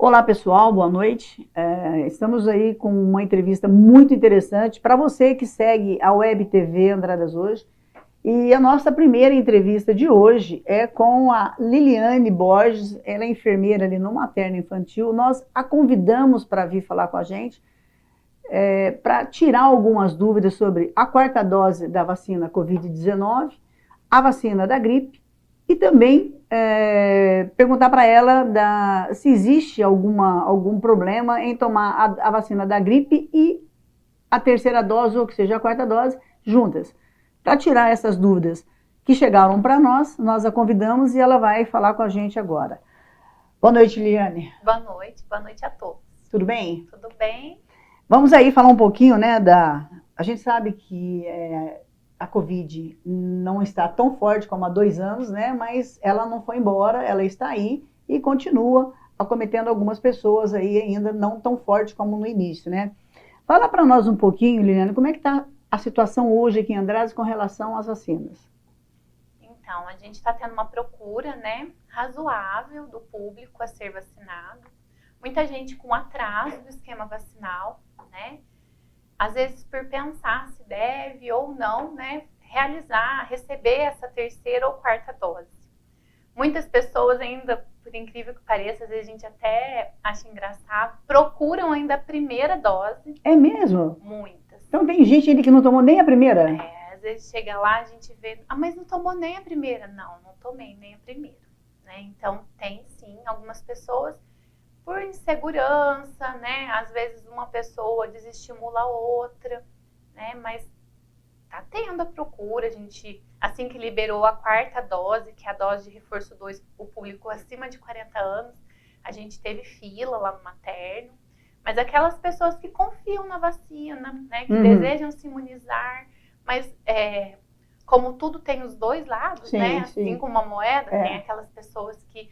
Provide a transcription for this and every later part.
Olá pessoal, boa noite. Estamos aí com uma entrevista muito interessante para você que segue a Web TV Andradas Hoje. E a nossa primeira entrevista de hoje é com a Liliane Borges, ela é enfermeira ali no materno infantil. Nós a convidamos para vir falar com a gente, para tirar algumas dúvidas sobre a quarta dose da vacina Covid-19, a vacina da gripe, e também perguntar para ela se existe algum problema em tomar a vacina da gripe e a terceira dose, ou que seja a quarta dose, juntas. Para tirar essas dúvidas que chegaram para nós a convidamos e ela vai falar com a gente agora. Boa noite, Liliane. Boa noite a todos. Tudo bem? Tudo bem. Vamos aí falar um pouquinho, né, a gente sabe que a Covid não está tão forte como há 2 anos, né, mas ela não foi embora, ela está aí e continua acometendo algumas pessoas aí ainda não tão forte como no início, né. Fala para nós um pouquinho, Liliane, como é que está a situação hoje aqui em Andradas com relação às vacinas? Então, a gente está tendo uma procura, né, razoável do público a ser vacinado. Muita gente com atraso do esquema vacinal, né, às vezes por pensar se deve ou não, né, receber essa terceira ou quarta dose. Muitas pessoas ainda, por incrível que pareça, às vezes a gente até acha engraçado, procuram ainda a primeira dose. É mesmo? Muitas. Então tem gente ainda que não tomou nem a primeira? Às vezes chega lá, a gente vê, mas não tomou nem a primeira. Não tomei nem a primeira, né? Então tem sim algumas pessoas por insegurança, né? Às vezes uma pessoa desestimula a outra, né? Mas tá tendo a procura, a gente, assim que liberou a quarta dose, que é a dose de reforço 2, o público acima de 40 anos, a gente teve fila lá no materno, mas aquelas pessoas que confiam na vacina, né? Que desejam se imunizar, mas como tudo tem os dois lados, sim, né? Assim sim. Como uma moeda, tem aquelas pessoas que,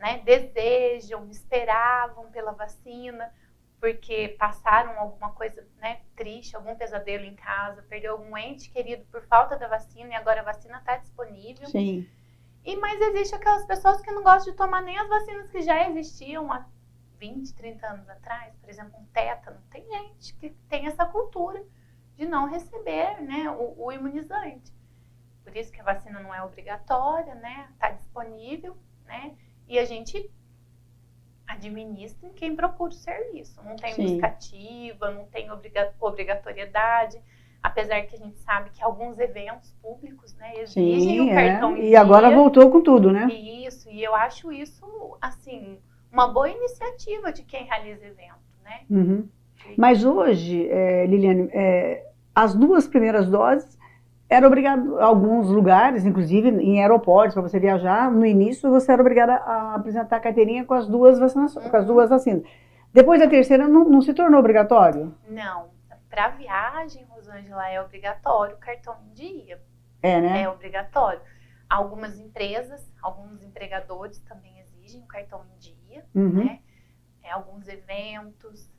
né, desejam, esperavam pela vacina, porque passaram alguma coisa, né, triste, algum pesadelo em casa, perdeu algum ente querido por falta da vacina e agora a vacina está disponível. Sim. Mas existe aquelas pessoas que não gostam de tomar nem as vacinas que já existiam há 20, 30 anos atrás, por exemplo, um tétano. Tem gente que tem essa cultura de não receber, né, o imunizante. Por isso que a vacina não é obrigatória, né, está disponível, né, e a gente administra quem procura o serviço. Não tem buscativa, não tem obrigatoriedade, apesar que a gente sabe que alguns eventos públicos, né, exigem o cartão em dia. E agora voltou com tudo, né? Isso, e eu acho isso, assim, uma boa iniciativa de quem realiza evento, né? Uhum. Mas hoje, Liliane, as 2 primeiras doses era obrigado, alguns lugares, inclusive em aeroportos, para você viajar, no início você era obrigada a apresentar a carteirinha com as 2 vacinações, com as 2 vacinas. Depois da terceira não se tornou obrigatório? Não, para viagem, Rosângela, é obrigatório o cartão em dia. Né? É obrigatório. Algumas empresas, alguns empregadores também exigem o cartão em dia, né? Alguns eventos.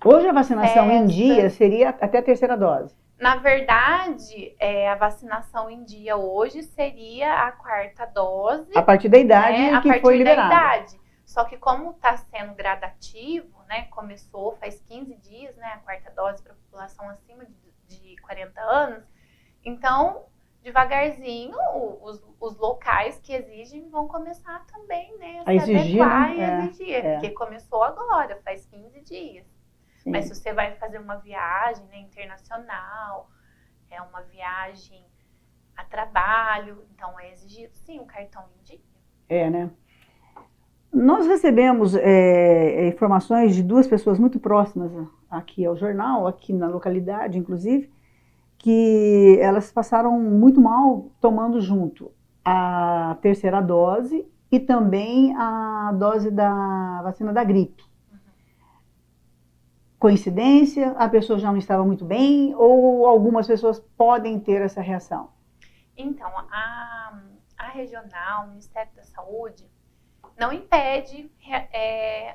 Hoje a vacinação em dia seria até a terceira dose? Na verdade, a vacinação em dia hoje seria a quarta dose. A partir da idade que foi liberada. Só que como está sendo gradativo, né, começou faz 15 dias, né, a quarta dose para a população acima de 40 anos, então, devagarzinho, os locais que exigem vão começar também, né, a se adequar e exigir, porque começou agora, faz 15 dias. Sim. Mas se você vai fazer uma viagem, né, internacional, uma viagem a trabalho, então é exigido sim o cartão em dia. Né? Nós recebemos informações de 2 pessoas muito próximas aqui ao jornal, aqui na localidade, inclusive, que elas passaram muito mal tomando junto a terceira dose e também a dose da vacina da gripe. Coincidência? A pessoa já não estava muito bem? Ou algumas pessoas podem ter essa reação? Então, a regional, o Ministério da Saúde, não impede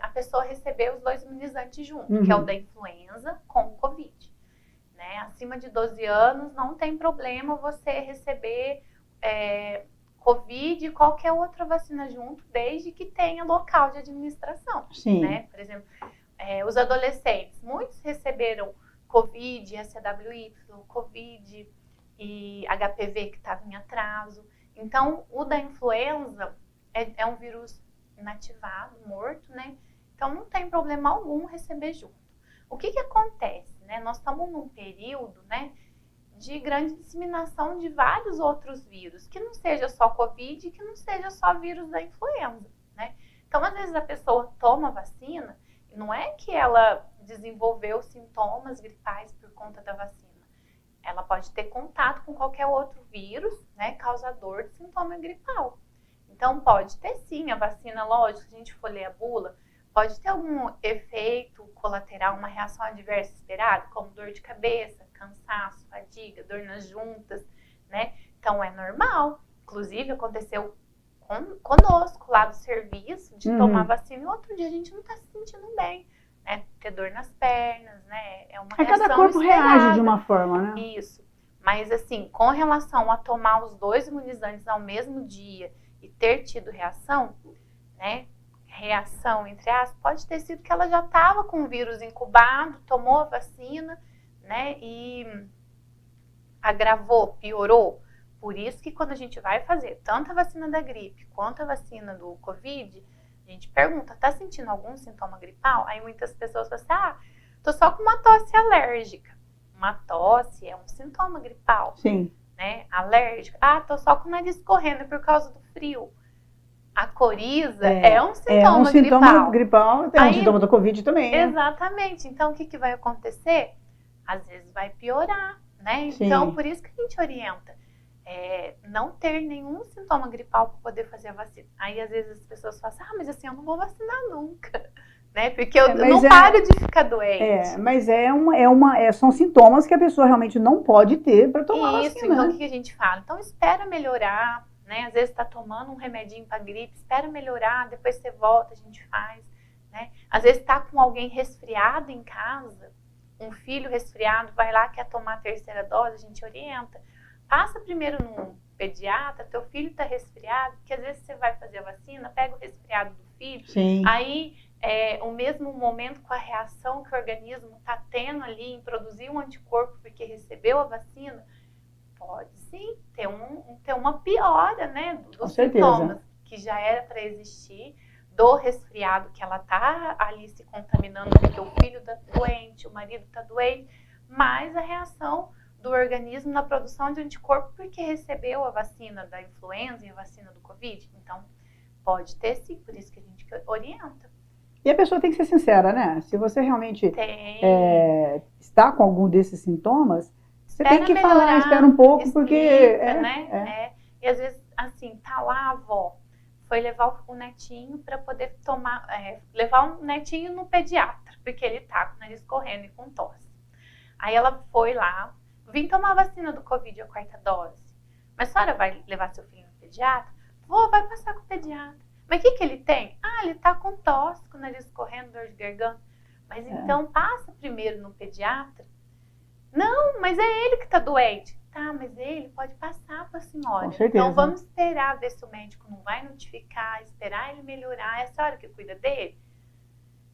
a pessoa receber os 2 imunizantes juntos, que é o da influenza com o Covid. Né? Acima de 12 anos, não tem problema você receber Covid Covid e qualquer outra vacina junto, desde que tenha local de administração. Sim. Né? Por exemplo, os adolescentes, muitos receberam Covid, SAWY, Covid e HPV que estava em atraso. Então, o da influenza é um vírus inativado, morto, né? Então, não tem problema algum receber junto. O que acontece, né? Nós estamos num período, né, de grande disseminação de vários outros vírus, que não seja só Covid, que não seja só vírus da influenza, né? Então, às vezes a pessoa toma vacina e não é que ela desenvolveu sintomas gripais por conta da vacina. Ela pode ter contato com qualquer outro vírus, né, causador de sintoma gripal. Então, pode ter sim a vacina, lógico, se a gente for ler a bula, pode ter algum efeito colateral, uma reação adversa esperada, como dor de cabeça, cansaço, fadiga, dor nas juntas, né? Então, é normal. Inclusive, aconteceu conosco lá do serviço, de tomar vacina, e outro dia a gente não está se sentindo bem, né? Ter dor nas pernas, né? É uma reação cada corpo esperada. reage de uma forma, né? Isso. Mas, assim, com relação a tomar os 2 imunizantes ao mesmo dia e ter tido reação, né? Reação, entre aspas, pode ter sido que ela já estava com o vírus incubado, tomou a vacina, né? E agravou, piorou. Por isso que quando a gente vai fazer tanto a vacina da gripe quanto a vacina do Covid, a gente pergunta, tá sentindo algum sintoma gripal? Aí muitas pessoas falam assim, tô só com uma tosse alérgica. Uma tosse é um sintoma gripal. Sim. Né? Alérgica. Tô só com o nariz correndo por causa do frio. A coriza é um sintoma gripal. É um sintoma do Covid também, né? Exatamente. Então, o que vai acontecer? Às vezes vai piorar, né? Sim. Então, por isso que a gente orienta. Não ter nenhum sintoma gripal para poder fazer a vacina. Aí, às vezes, as pessoas falam assim, mas assim, eu não vou vacinar nunca. Né? Porque eu não paro de ficar doente. Mas são sintomas que a pessoa realmente não pode ter para tomar vacina. Isso, então o que a gente fala? Então, espera melhorar. Né? Às vezes está tomando um remedinho para gripe, espera melhorar, depois você volta, a gente faz. Né? Às vezes está com alguém resfriado em casa, um filho resfriado, vai lá, quer tomar a 3ª dose, a gente orienta. Passa primeiro num pediatra, teu filho está resfriado, porque às vezes você vai fazer a vacina, pega o resfriado do filho, Sim. Aí o mesmo momento com a reação que o organismo está tendo ali em produzir um anticorpo porque recebeu a vacina, pode sim ter uma piora, né, dos sintomas que já era para existir, do resfriado que ela tá ali se contaminando porque o filho tá doente, o marido tá doente, mas a reação do organismo na produção de anticorpo porque recebeu a vacina da influenza e a vacina do Covid. Então, pode ter sim, por isso que a gente orienta. E a pessoa tem que ser sincera, né? Se você realmente está com algum desses sintomas, você tem que falar, espera um pouco, explica, porque... né? E às vezes, assim, tá lá a avó, foi levar o netinho para poder levar o netinho no pediatra, porque ele tá com o nariz correndo e com tosse. Aí ela foi lá, vim tomar a vacina do Covid, a 4ª dose. Mas a senhora vai levar seu filho no pediatra? Vou, vai passar com o pediatra. Mas o que ele tem? Ele tá com tosse, com o nariz correndo, dor de garganta. Mas então passa primeiro no pediatra. Não, mas é ele que tá doente. Tá, mas ele pode passar para a senhora. Com certeza. Então vamos esperar ver se o médico não vai notificar, esperar ele melhorar. É a senhora que cuida dele?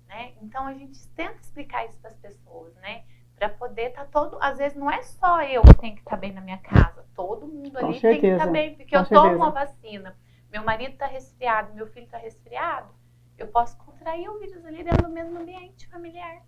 Né? Então a gente tenta explicar isso para as pessoas, né? Para poder estar às vezes não é só eu que tenho que estar bem na minha casa, todo mundo ali tem que estar bem, porque eu tomo uma vacina, meu marido está resfriado, meu filho está resfriado, eu posso contrair o vírus ali dentro do mesmo ambiente familiar.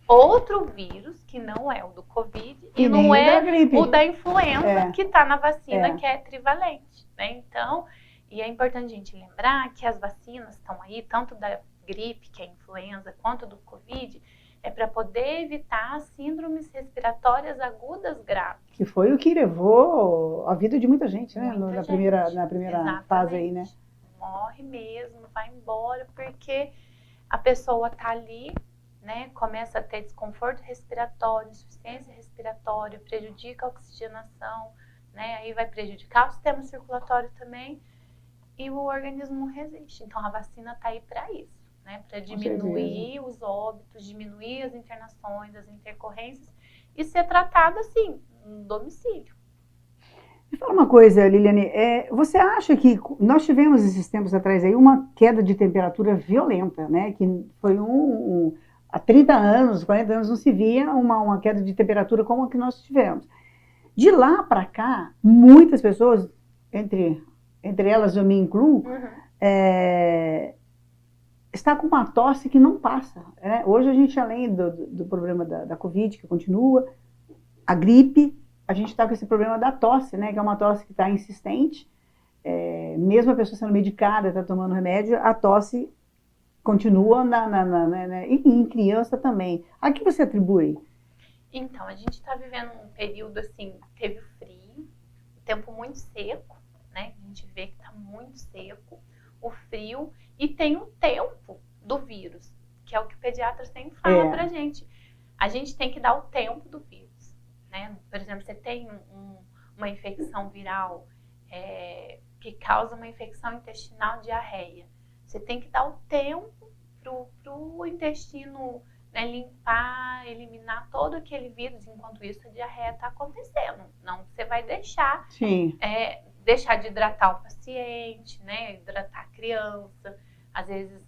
Outro vírus, que não é o do Covid, e não é o da influenza, que está na vacina, que é trivalente, né? Então, e é importante a gente lembrar que as vacinas estão aí, tanto da gripe, que é a influenza, quanto do Covid, é para poder evitar síndromes respiratórias agudas graves. Que foi o que levou a vida de muita gente, né? Na primeira Exatamente. fase aí, né? Morre mesmo, vai embora, porque a pessoa tá ali, né? Começa a ter desconforto respiratório, insuficiência respiratória, prejudica a oxigenação, né? Aí vai prejudicar o sistema circulatório também, e o organismo não resiste. Então a vacina tá aí para isso. Né, para diminuir os óbitos, diminuir as internações, as intercorrências e ser tratada assim, no domicílio. Me fala uma coisa, Liliane, você acha que nós tivemos esses tempos atrás aí uma queda de temperatura violenta, né? Que foi há 30 anos, 40 anos não se via uma queda de temperatura como a que nós tivemos. De lá para cá, muitas pessoas, entre elas eu me incluo, está com uma tosse que não passa. Né? Hoje a gente, além do problema da Covid, que continua, a gripe, a gente está com esse problema da tosse, né? Que é uma tosse que está insistente, mesmo a pessoa sendo medicada, está tomando remédio, a tosse continua e em criança também. A que você atribui? Então, a gente está vivendo um período assim, teve frio, tempo muito seco, né? A gente vê que está muito seco, o frio, e tem o tempo do vírus, que é o que o pediatra sempre fala pra gente. A gente tem que dar o tempo do vírus, né? Por exemplo, você tem uma infecção viral que causa uma infecção intestinal, diarreia. Você tem que dar o tempo pro intestino, né, limpar, eliminar todo aquele vírus, enquanto isso a diarreia está acontecendo. Não, você vai deixar, deixar de hidratar o paciente, né, hidratar a criança, às vezes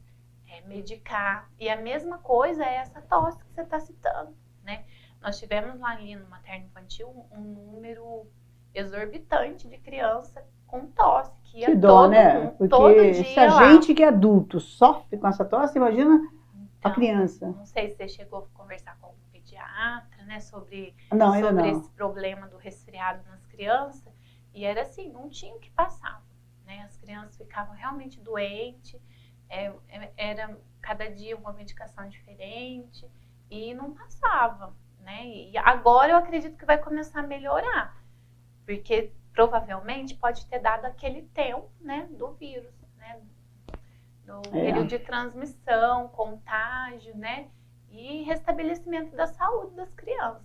medicar. E a mesma coisa é essa tosse que você está citando, né? Nós tivemos lá ali no materno infantil um número exorbitante de criança com tosse, que ia dó, né? Porque todo dia se a gente que é adulto sofre com essa tosse, imagina a criança. Não sei se você chegou a conversar com algum pediatra, né, sobre esse problema do resfriado nas crianças. E era assim, não tinha o que passar, né? As crianças ficavam realmente doentes, era cada dia uma medicação diferente e não passava, né? E agora eu acredito que vai começar a melhorar, porque provavelmente pode ter dado aquele tempo, né, do vírus, né? No período de transmissão, contágio, né? E restabelecimento da saúde das crianças.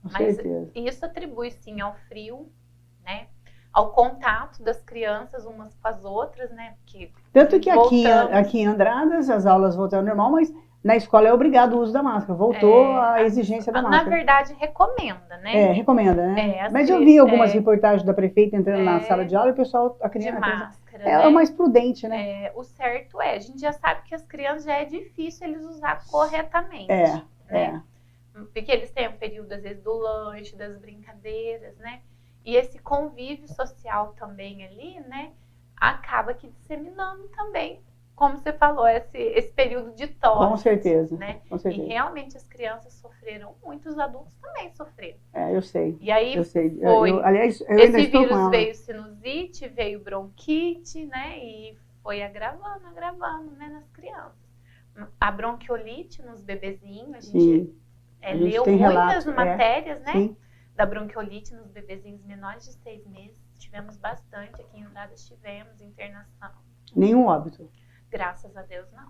Mas isso atribui sim ao frio, né? Ao contato das crianças umas com as outras, né? Porque tanto que aqui em Andradas as aulas voltaram ao normal, mas na escola é obrigado o uso da máscara. Voltou a exigência da máscara. Na verdade, recomenda, né? Recomenda, né? Mas eu vi algumas reportagens da prefeita entrando na sala de aula e o pessoal, a criança... De máscara, é o mais prudente, né? O certo a gente já sabe que as crianças já é difícil eles usar corretamente. Né? Porque eles têm um período, às vezes, do lanche, das brincadeiras, né? E esse convívio social também ali, né? Acaba que disseminando também, como você falou, esse período de tosse. Com certeza, né? Com certeza. E realmente as crianças sofreram muito, os adultos também sofreram. Eu sei. E aí aliás, eu esse vírus veio sinusite, veio bronquite, né? E foi agravando, né, nas crianças. A bronquiolite nos bebezinhos, a gente leu muitas matérias, né? Sim. Da bronquiolite nos bebezinhos menores de 6 meses. Tivemos bastante, aqui em Andradas tivemos internação. Nenhum óbito? Graças a Deus, não.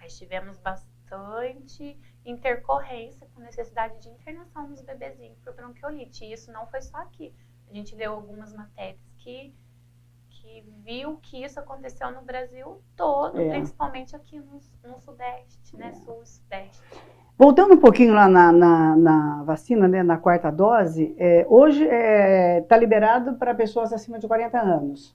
Mas tivemos bastante intercorrência com necessidade de internação nos bebezinhos por bronquiolite. E isso não foi só aqui. A gente leu algumas matérias que viu que isso aconteceu no Brasil todo, principalmente aqui no Sudeste, né? Sul e Sudeste. Voltando um pouquinho lá na vacina, né, na 4ª dose, hoje está liberado para pessoas acima de 40 anos.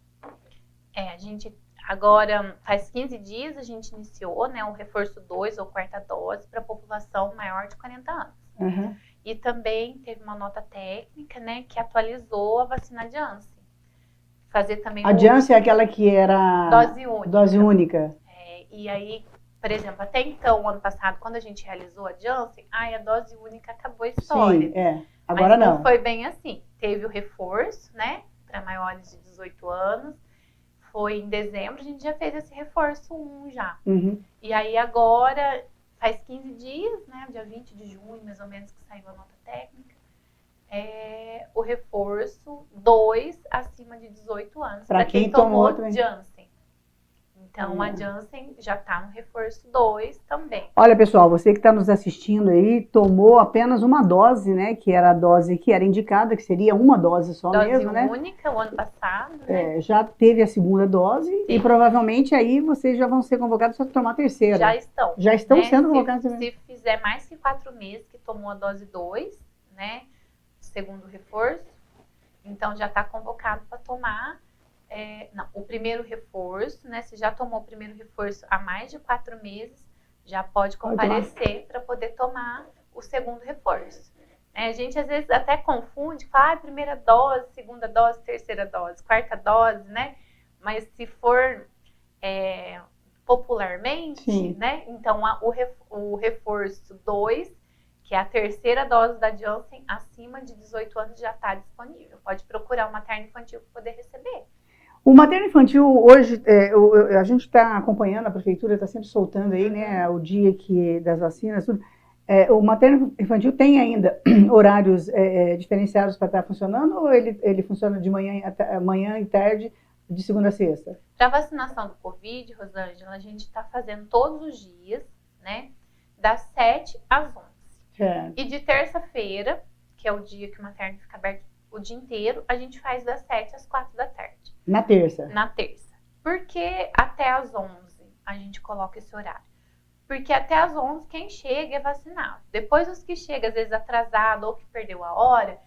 A gente agora, faz 15 dias, a gente iniciou, né, o reforço 2 ou 4ª dose para a população maior de 40 anos. Uhum. E também teve uma nota técnica, né, que atualizou a vacina Janssen. Fazer também a Janssen é aquela que era dose única. E aí, por exemplo, até então, ano passado, quando a gente realizou a Janssen, a dose única acabou a história. Sim, agora mas não foi bem assim. Teve o reforço, né, para maiores de 18 anos. Foi em dezembro, a gente já fez esse reforço 1 já. Uhum. E aí agora, faz 15 dias, né, dia 20 de junho, mais ou menos, que saiu a nota técnica, o reforço 2 acima de 18 anos. Para quem tomou Janssen. Então, a Janssen já está no reforço 2 também. Olha, pessoal, você que está nos assistindo aí, tomou apenas uma dose, né? Que era a dose que era indicada, que seria uma dose só mesmo, né? Dose única, o ano passado, né? Já teve a 2ª dose. Sim. E provavelmente aí vocês já vão ser convocados para tomar a 3ª. Já estão. Já estão, né, sendo convocados. Se fizer mais que 4 meses que tomou a dose 2, né? Segundo reforço. Então, já está convocado para tomar o primeiro reforço, né? Se já tomou o primeiro reforço há mais de 4 meses, já pode comparecer para poder tomar o segundo reforço. A gente, às vezes, até confunde, fala, primeira dose, segunda dose, terceira dose, quarta dose, né? Mas se for popularmente, Sim. né? Então, o reforço 2, que é a terceira dose da Janssen, acima de 18 anos já está disponível. Pode procurar o materno infantil para poder receber. O materno infantil, hoje, a gente está acompanhando, a prefeitura está sempre soltando aí, né, o dia das vacinas, tudo. O materno infantil tem ainda horários diferenciados para estar funcionando, ou ele funciona de manhã e tarde, de segunda a sexta? Para vacinação do Covid, Rosângela, a gente está fazendo todos os dias, né, das 7 às 11. Certo. E de terça-feira, que é o dia que o materno fica aberto o dia inteiro, a gente faz das 7 às 4 da tarde. Na terça? Na terça. Por que até às 11 a gente coloca esse horário? Porque até às 11 quem chega é vacinado. Depois os que chegam, às vezes atrasado ou que perdeu a hora,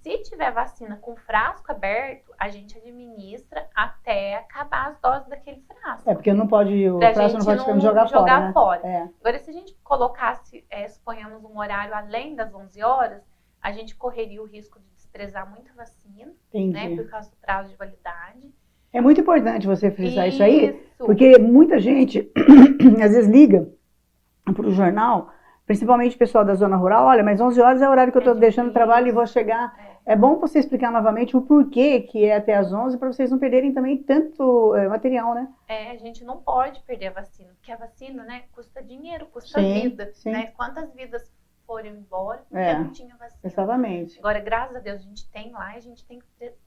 se tiver vacina com frasco aberto, a gente administra até acabar as doses daquele frasco. Porque não pode, o frasco não pode jogar fora, né? Agora, se a gente colocasse, suponhamos um horário além das 11 horas, a gente correria o risco de desprezar muita vacina, né, por causa do prazo de validade. É muito importante você frisar isso aí, porque muita gente, às vezes, liga para o jornal, principalmente o pessoal da zona rural, olha, mas 11 horas é o horário que eu estou deixando o trabalho e vou chegar. É bom você explicar novamente o porquê que é até às 11, para vocês não perderem também tanto material, né? A gente não pode perder a vacina, porque a vacina, né, custa dinheiro, custa vida, né? Quantas vidas foram embora porque não tinha vacina. Exatamente. Agora, graças a Deus, a gente tem lá e a gente tem que ter,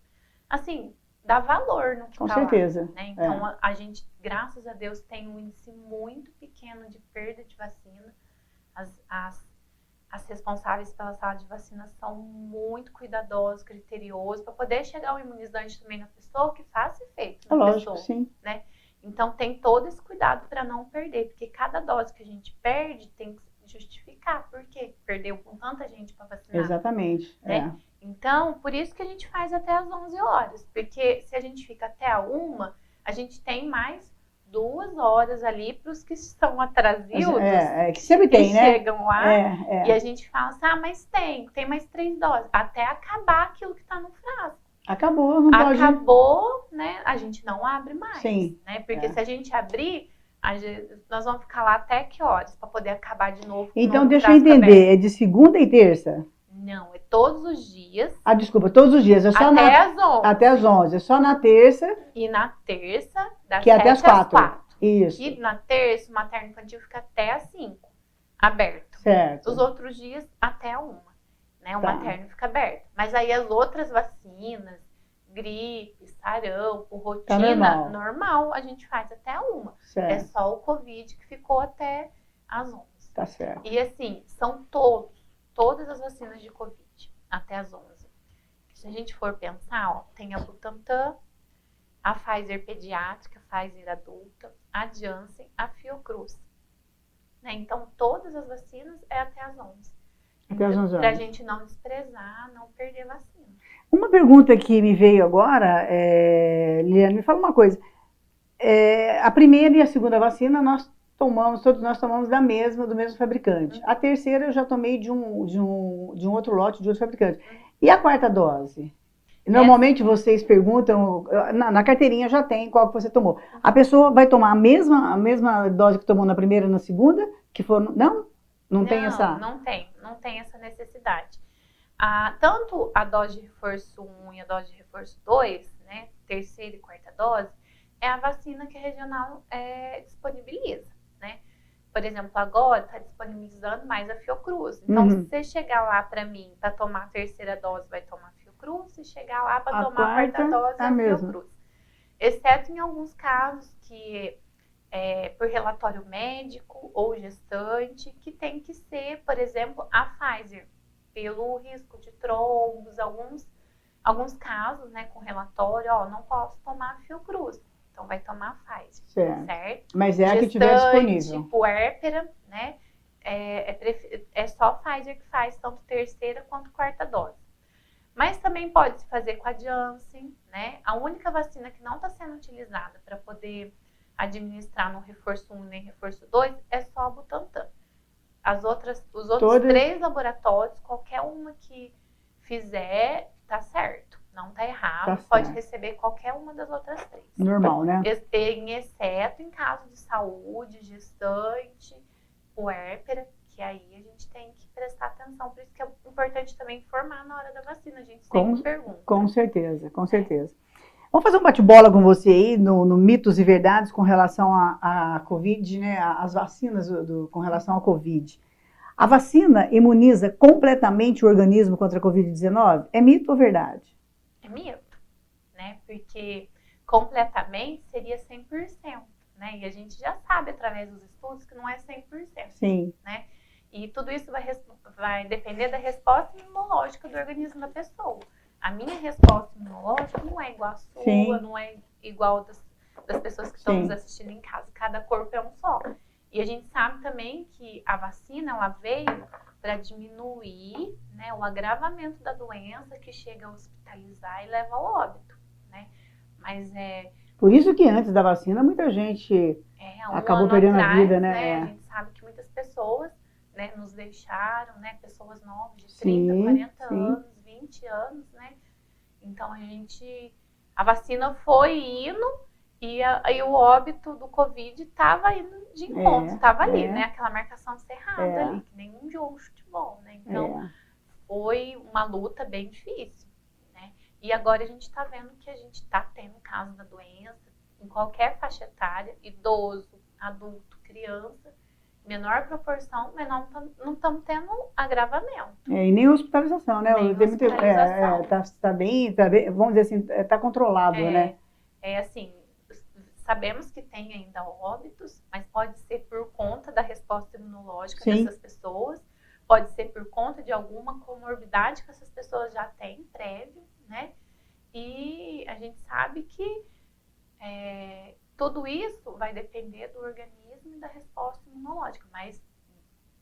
assim, dar valor no que Com tá certeza. Lá, né? Então, a gente, graças a Deus, tem um índice muito pequeno de perda de vacina. As responsáveis pela sala de vacina são muito cuidadosas, criteriosas, para poder chegar o imunizante também na pessoa, que faça efeito na pessoa. Sim. Né? Então, tem todo esse cuidado para não perder, porque cada dose que a gente perde tem que justificar por quê? Perdeu com tanta gente para vacinar. Exatamente. Né? Então, por isso que a gente faz até às 11 horas, porque se a gente fica até a 1, a gente tem mais 2 horas ali para os que estão atrasados, que sempre tem, né? Chegam lá e a gente fala assim, mas tem mais 3 doses, até acabar aquilo que está no frasco. Acabou, não pode... Acabou, né? A gente não abre mais. Sim. Né? Porque se a gente abrir, nós vamos ficar lá até que horas para poder acabar de novo. Então, deixa eu entender, é de segunda e terça? Não, é todos os dias. Desculpa, todos os dias. É só até às 11. Até às 11. É só na terça. E na terça, das que 7 até às 4. Isso. E na terça, o materno infantil fica até às 5, aberto. Certo. Os outros dias, até a 1. Né? O materno fica aberto. Mas aí as outras vacinas, gripe, sarampo, rotina, normal, a gente faz até a 1. Certo. É só o Covid que ficou até às 11. Tá certo. E assim, são todas as vacinas de Covid, até às 11. Se a gente for pensar, tem a Butantan, a Pfizer pediátrica, a Pfizer adulta, a Janssen, a Fiocruz. Né? Então, todas as vacinas é até às 11. Até às 11 horas. Para a gente não desprezar, não perder vacina. Uma pergunta que me veio agora, Liane, me fala uma coisa. A primeira e a segunda vacina todos nós tomamos do mesmo fabricante. A terceira eu já tomei de um outro lote, de outro fabricante. E a quarta dose? Normalmente vocês perguntam, na carteirinha já tem qual que você tomou. A pessoa vai tomar a mesma dose que tomou na primeira e na segunda? Não tem essa... Não tem essa necessidade. Tanto a dose de reforço 1 e a dose de reforço 2, né, terceira e quarta dose, é a vacina que a regional disponibiliza. Né? Por exemplo, agora está disponibilizando mais a Fiocruz. Então, se você chegar lá para mim para tomar a terceira dose, vai tomar a Fiocruz. Se chegar lá para tomar a quarta dose, é a Fiocruz. Exceto em alguns casos que por relatório médico ou gestante, que tem que ser, por exemplo, a Pfizer, pelo risco de trombos, alguns casos, né, com relatório, não posso tomar a Fiocruz. Então, vai tomar a Pfizer, certo? Mas é a que tiver disponível. Puérpera, né? É só a Pfizer que faz tanto terceira quanto quarta dose. Mas também pode se fazer com a Janssen, né? A única vacina que não está sendo utilizada para poder administrar no reforço 1 nem reforço 2 é só a Butantan. Os outros 3 laboratórios, qualquer uma que fizer, tá certo. Não tá errado, pode receber qualquer uma das outras 3. Normal, né? Exceto em caso de saúde, gestante, puérpera, que aí a gente tem que prestar atenção. Por isso que é importante também informar na hora da vacina. A gente sempre pergunta. Com certeza, com certeza. Vamos fazer um bate-bola com você aí no mitos e verdades com relação à Covid, né? As vacinas com relação à Covid. A vacina imuniza completamente o organismo contra a Covid-19? É mito ou verdade? É mito, né? Porque completamente seria 100%, né? E a gente já sabe através dos estudos que não é 100%. Sim. Né? E tudo isso vai depender da resposta imunológica do organismo da pessoa. A minha resposta imunológica não é igual à sua, sim, não é igual das pessoas que estão nos assistindo em casa. Cada corpo é um só. E a gente sabe também que a vacina ela veio para diminuir, né, o agravamento da doença que chega a hospitalizar e leva ao óbito, né? Mas por isso que antes da vacina muita gente acabou perdendo a vida, né? A gente sabe que muitas pessoas, né, nos deixaram, né, pessoas novas de 30, 40 anos, 20 anos, né? Então a vacina foi indo e o óbito do Covid estava indo de encontro, estava ali, né? Aquela marcação cerrada ali, que nem um jogo de futebol, né? Então foi uma luta bem difícil, né? E agora a gente está vendo que a gente está tendo caso da doença em qualquer faixa etária, idoso, adulto, criança, menor proporção, mas não estamos tendo agravamento. E nem hospitalização, né? Tá bem, vamos dizer assim, está controlado, né? Assim, sabemos que tem ainda óbitos, mas pode ser por conta da resposta imunológica dessas pessoas, pode ser por conta de alguma comorbidade que essas pessoas já têm prévio, né? E a gente sabe que tudo isso vai depender do organismo e da resposta imunológica, mas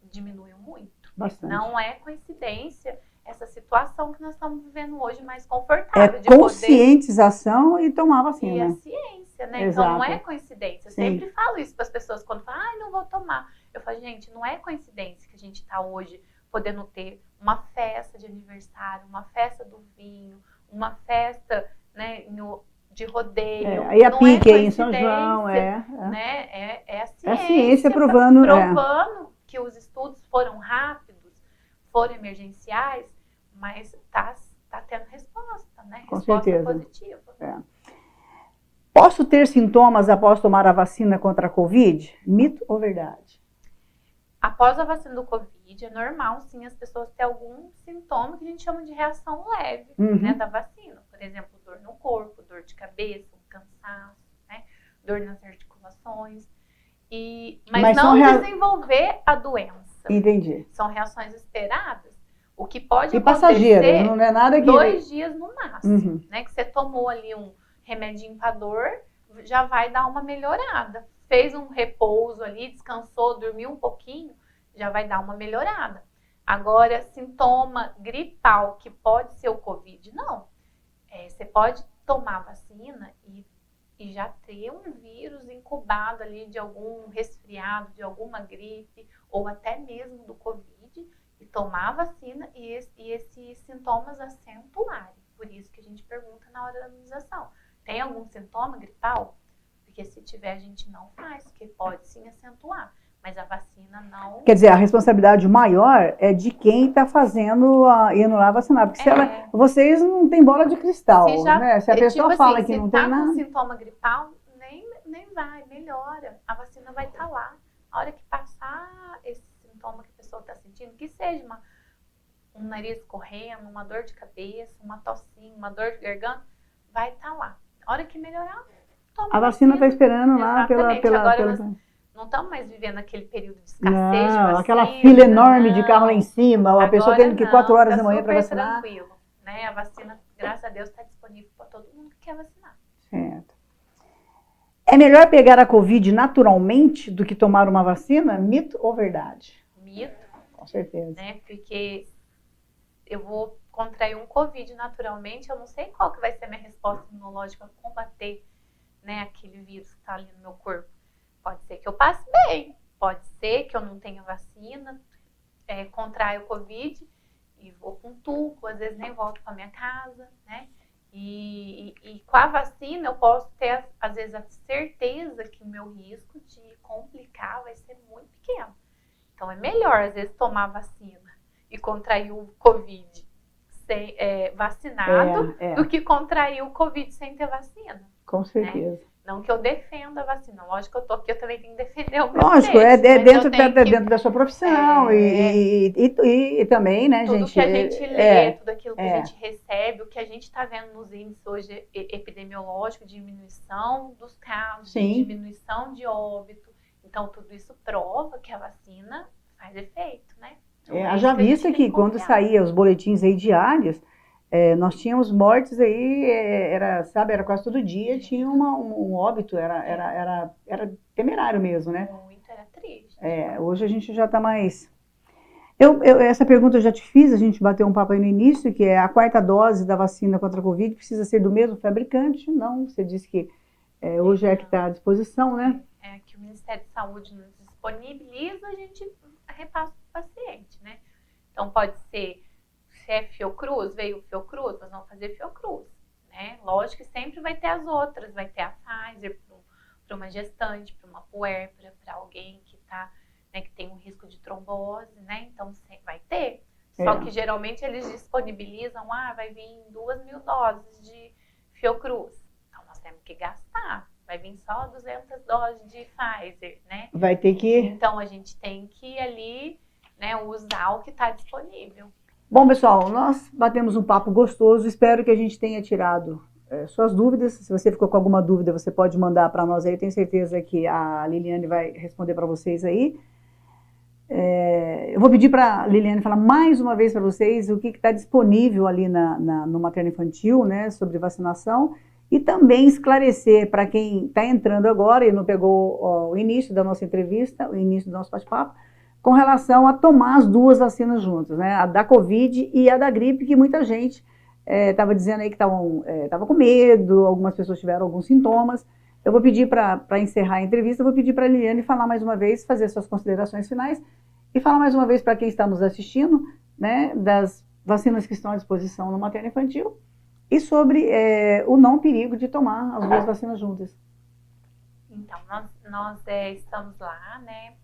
diminuiu muito. Bastante. Não é coincidência essa situação que nós estamos vivendo hoje mais confortável. É conscientização e tomar vacina. E a ciência, né? Exato. Então não é coincidência. Eu sempre falo isso para as pessoas quando falam, não vou tomar. Eu falo, gente, não é coincidência que a gente está hoje podendo ter uma festa de aniversário, uma festa do vinho, uma festa, né, de rodeio. Aí a pique em São João, né? É a ciência. É a ciência provando que os estudos foram rápidos, foram emergenciais, mas tá tendo resposta, né? Com resposta certeza. Positiva. Posso ter sintomas após tomar a vacina contra a Covid? Mito ou verdade? Após a vacina do Covid, é normal, sim, as pessoas terem algum sintoma que a gente chama de reação leve, né, da vacina. Por exemplo, dor no corpo, dor de cabeça, cansaço, né, dor nas articulações. Mas não desenvolver a doença. Entendi. São reações esperadas. O que pode acontecer passageiras, não é nada que 2 dias no máximo, né, que você tomou ali um remedinho para dor, já vai dar uma melhorada. Fez um repouso ali, descansou, dormiu um pouquinho, já vai dar uma melhorada. Agora, sintoma gripal, que pode ser o Covid, não. Você pode tomar vacina e já ter um vírus incubado ali de algum resfriado, de alguma gripe, ou até mesmo do Covid, e tomar a vacina e esses sintomas acentuarem. Por isso que a gente pergunta na hora da imunização. Tem algum sintoma gripal? Porque se tiver, a gente não faz, porque pode sim acentuar. Mas a vacina não... Quer dizer, a responsabilidade maior é de quem está fazendo, indo lá vacinar. Porque vocês não têm bola de cristal, né? Se a pessoa fala que não tem nada... Se tá com sintoma gripal, nem vai, melhora. A vacina vai estar lá. A hora que passar esse sintoma que a pessoa está sentindo, que seja um nariz correndo, uma dor de cabeça, uma tossinha, uma dor de garganta, vai estar lá. A hora que melhorar, toma a vacina está esperando lá Agora nós não estamos mais vivendo aquele período de escassez de vacina. Aquela fila enorme de carro lá em cima, a pessoa tendo que ir 4 horas da manhã para vacinar. Tranquilo, né? A vacina, graças a Deus, está disponível para todo mundo que quer vacinar. Certo. É melhor pegar a Covid naturalmente do que tomar uma vacina? Mito ou verdade? Mito. Com certeza. Né? Porque eu vou contrair um Covid naturalmente, eu não sei qual que vai ser a minha resposta imunológica para combater, né, aquele vírus que está ali no meu corpo. Pode ser que eu passe bem, pode ser que eu não tenha vacina, contraio o Covid e vou com tubo, às vezes nem volto para minha casa, né? E com a vacina eu posso ter, às vezes, a certeza que o meu risco de complicar vai ser muito pequeno. Então é melhor, às vezes, tomar vacina e contrair o Covid vacinado do que contrair o Covid sem ter vacina. Com certeza. Né? Não que eu defenda a vacina. Lógico que eu tô aqui, eu também tenho que defender o meu Lógico, direito, dentro da sua profissão e também, né, tudo gente? Tudo que a gente lê, tudo aquilo que a gente recebe, o que a gente está vendo nos índices hoje epidemiológicos, diminuição dos casos, diminuição de óbito. Então, tudo isso prova que a vacina faz efeito, né? Então, haja vista que quando saía os boletins aí diários, nós tínhamos mortes aí, era quase todo dia, tinha um óbito, era temerário mesmo, né? Muito, era triste. Hoje a gente já está mais... essa pergunta eu já te fiz, a gente bateu um papo aí no início, que é a 4ª dose da vacina contra a Covid precisa ser do mesmo fabricante? Não, você disse que hoje é que está à disposição, né? Que o Ministério da Saúde nos disponibiliza, a gente repassa para o paciente, né? Então pode ser... Se é Fiocruz, veio o Fiocruz, nós vamos fazer Fiocruz, né? Lógico que sempre vai ter as outras, vai ter a Pfizer para uma gestante, para uma puérpera, para alguém que que tem um risco de trombose, né? Então vai ter. Só que geralmente eles disponibilizam, vai vir 2.000 doses de Fiocruz. Então nós temos que gastar. Vai vir só 200 doses de Pfizer, né? Vai ter que... Então a gente tem que ali, né, usar o que está disponível. Bom, pessoal, nós batemos um papo gostoso, espero que a gente tenha tirado suas dúvidas. Se você ficou com alguma dúvida, você pode mandar para nós aí, tenho certeza que a Liliane vai responder para vocês aí. Eu vou pedir para a Liliane falar mais uma vez para vocês o que está disponível ali no materno infantil, né, sobre vacinação, e também esclarecer para quem está entrando agora e não pegou o início da nossa entrevista, o início do nosso bate-papo, com relação a tomar as duas vacinas juntas, né? A da Covid e a da gripe, que muita gente estava dizendo aí que estava com medo, algumas pessoas tiveram alguns sintomas. Eu vou pedir para encerrar a entrevista, eu vou pedir para a Liliane falar mais uma vez, fazer suas considerações finais e falar mais uma vez para quem está nos assistindo, né, das vacinas que estão à disposição no materno infantil e sobre o não perigo de tomar as duas vacinas juntas. Então, nós estamos lá, né,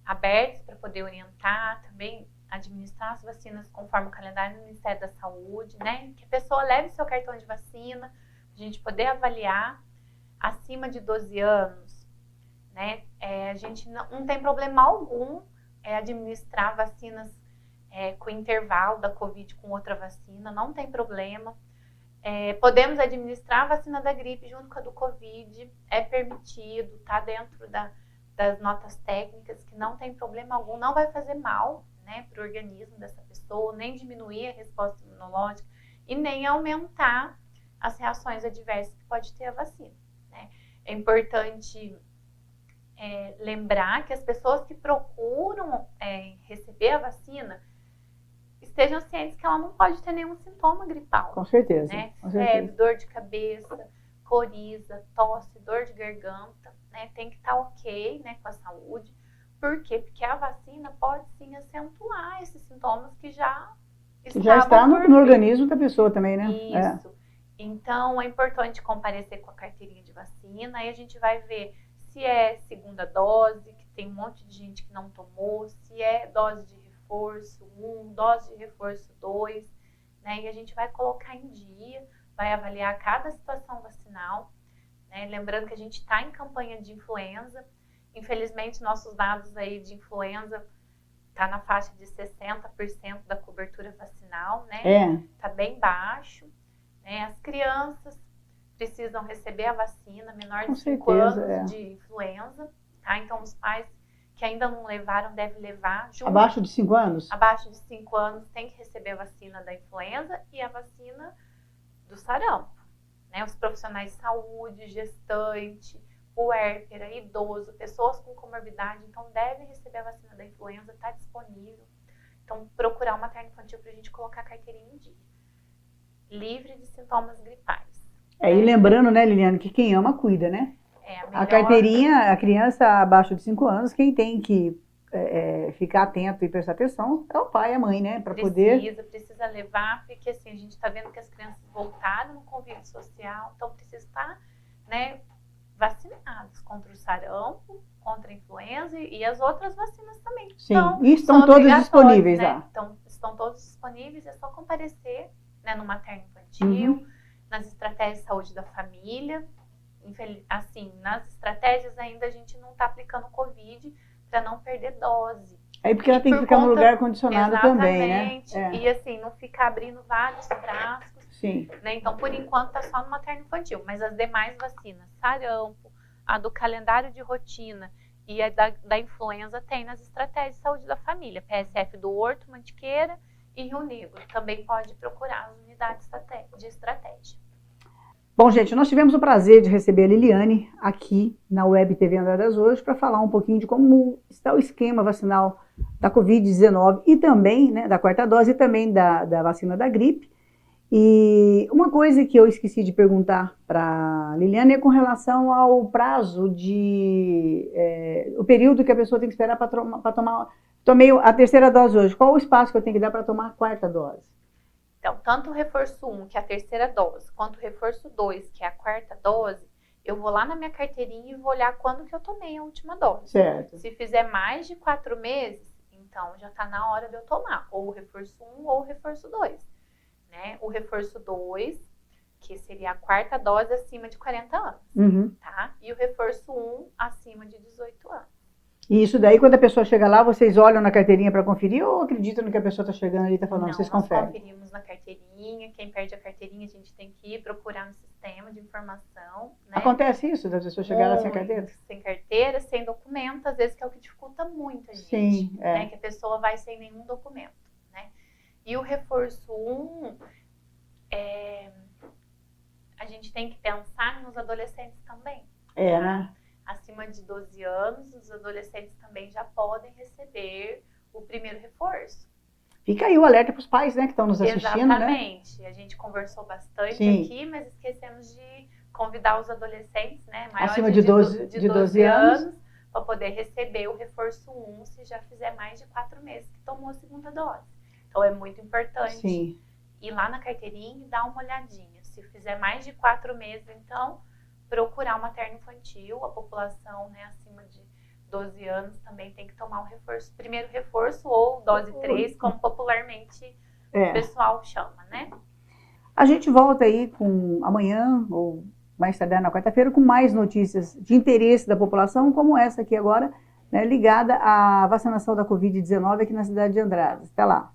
abertos para poder orientar, também administrar as vacinas conforme o calendário do Ministério da Saúde, né? Que a pessoa leve seu cartão de vacina, a gente poder avaliar. Acima de 12 anos, né? A gente não tem problema algum administrar vacinas com intervalo da Covid com outra vacina, não tem problema. Podemos administrar a vacina da gripe junto com a do Covid, é permitido, tá dentro das notas técnicas, que não tem problema algum, não vai fazer mal, né, para o organismo dessa pessoa, nem diminuir a resposta imunológica e nem aumentar as reações adversas que pode ter a vacina, né? É importante lembrar que as pessoas que procuram receber a vacina estejam cientes que ela não pode ter nenhum sintoma gripal. Com certeza. Né? Com certeza. Febre, dor de cabeça, coriza, tosse, dor de garganta, né? Tem que estar ok, né, com a saúde. Por quê? Porque a vacina pode sim acentuar esses sintomas que já está no organismo da pessoa também, né? Isso. Então, é importante comparecer com a carteirinha de vacina. Aí a gente vai ver se é segunda dose, que tem um monte de gente que não tomou, se é dose de reforço 1, dose de reforço 2, né? E a gente vai colocar em dia, vai avaliar cada situação vacinal, né? Lembrando que a gente está em campanha de influenza. Infelizmente, nossos dados aí de influenza tá na faixa de 60% da cobertura vacinal, né? Tá bem baixo, né? As crianças precisam receber a vacina, menor de 5 anos de influenza, tá? Então, os pais que ainda não levaram devem levar. Abaixo de 5 anos? Abaixo de 5 anos tem que receber a vacina da influenza e a vacina do sarampo, né? Os profissionais de saúde, gestante, puérpera, idoso, pessoas com comorbidade, então devem receber a vacina da influenza, está disponível. Então, procurar o materno infantil para a gente colocar a carteirinha em dia. livre de sintomas gripais. E lembrando, né, Liliane, que quem ama, cuida, né? A carteirinha, a criança abaixo de 5 anos, quem tem que ficar atento e prestar atenção é o pai e a mãe, né? Para poder... Precisa levar, porque assim, a gente está vendo que as crianças voltaram no convívio social, então precisa estar, né, vacinados contra o sarampo, contra a influenza e as outras vacinas também. Sim, então, e estão todos disponíveis, né? lá. Então, estão todos disponíveis, é só comparecer, né, no materno infantil, nas estratégias de saúde da família. Assim, nas estratégias ainda a gente não está aplicando Covid para não perder dose. Porque ela tem que ficar no lugar condicionado também, né? Exatamente. E assim, não ficar abrindo vários frascos. Sim. Né? Então, por enquanto, está só no materno infantil. Mas as demais vacinas, sarampo, a do calendário de rotina e a da influenza tem nas estratégias de saúde da família. PSF do Horto, Mantiqueira e Rio Negro. Também pode procurar as unidades de estratégia. Bom, gente, nós tivemos o prazer de receber a Liliane aqui na Web TV Andradas hoje para falar um pouquinho de como está o esquema vacinal da Covid-19 e também, né, da quarta dose e também da vacina da gripe. E uma coisa que eu esqueci de perguntar para a Liliane é com relação ao prazo o período que a pessoa tem que esperar para tomar. Tomei a terceira dose hoje, qual o espaço que eu tenho que dar para tomar a quarta dose? Então, tanto o reforço 1, que é a terceira dose, quanto o reforço 2, que é a quarta dose, eu vou lá na minha carteirinha e vou olhar quando que eu tomei a última dose. Certo. Se fizer mais de 4 meses, então já está na hora de eu tomar ou o reforço 1 ou o reforço 2. Né? O reforço 2, que seria a quarta dose acima de 40 anos. Tá? E o reforço 1 acima de 18 anos. E isso daí, quando a pessoa chega lá, vocês olham na carteirinha para conferir ou acreditam no que a pessoa está chegando ali e está falando? Não, vocês nós conferem? conferimos na carteirinha. Quem perde a carteirinha, a gente tem que ir procurar no sistema de informação. Né? Acontece isso, das pessoas chegarem lá sem carteira? Sem carteira, sem documento, às vezes que é o que dificulta muito a gente. Sim, né? Que a pessoa vai sem nenhum documento. Né? E o reforço 1, a gente tem que pensar nos adolescentes também. Né? Acima de 12 anos, os adolescentes também já podem receber o primeiro reforço. Fica aí o alerta para os pais, né, que estão nos assistindo, Exatamente. Né? A gente conversou bastante aqui, mas esquecemos de convidar os adolescentes, né, maiores acima de 12 anos, para poder receber o reforço 1 se já fizer mais de 4 meses que tomou a segunda dose. Então, é muito importante ir lá na carteirinha e dar uma olhadinha. Se fizer mais de 4 meses, então, procurar o materno infantil. A população, né, acima de 12 anos também tem que tomar o reforço, primeiro reforço ou dose 3, como popularmente o pessoal chama, né? A gente volta aí amanhã ou mais tarde na quarta-feira com mais notícias de interesse da população, como essa aqui agora, né, ligada à vacinação da Covid-19 aqui na cidade de Andradas. Até lá!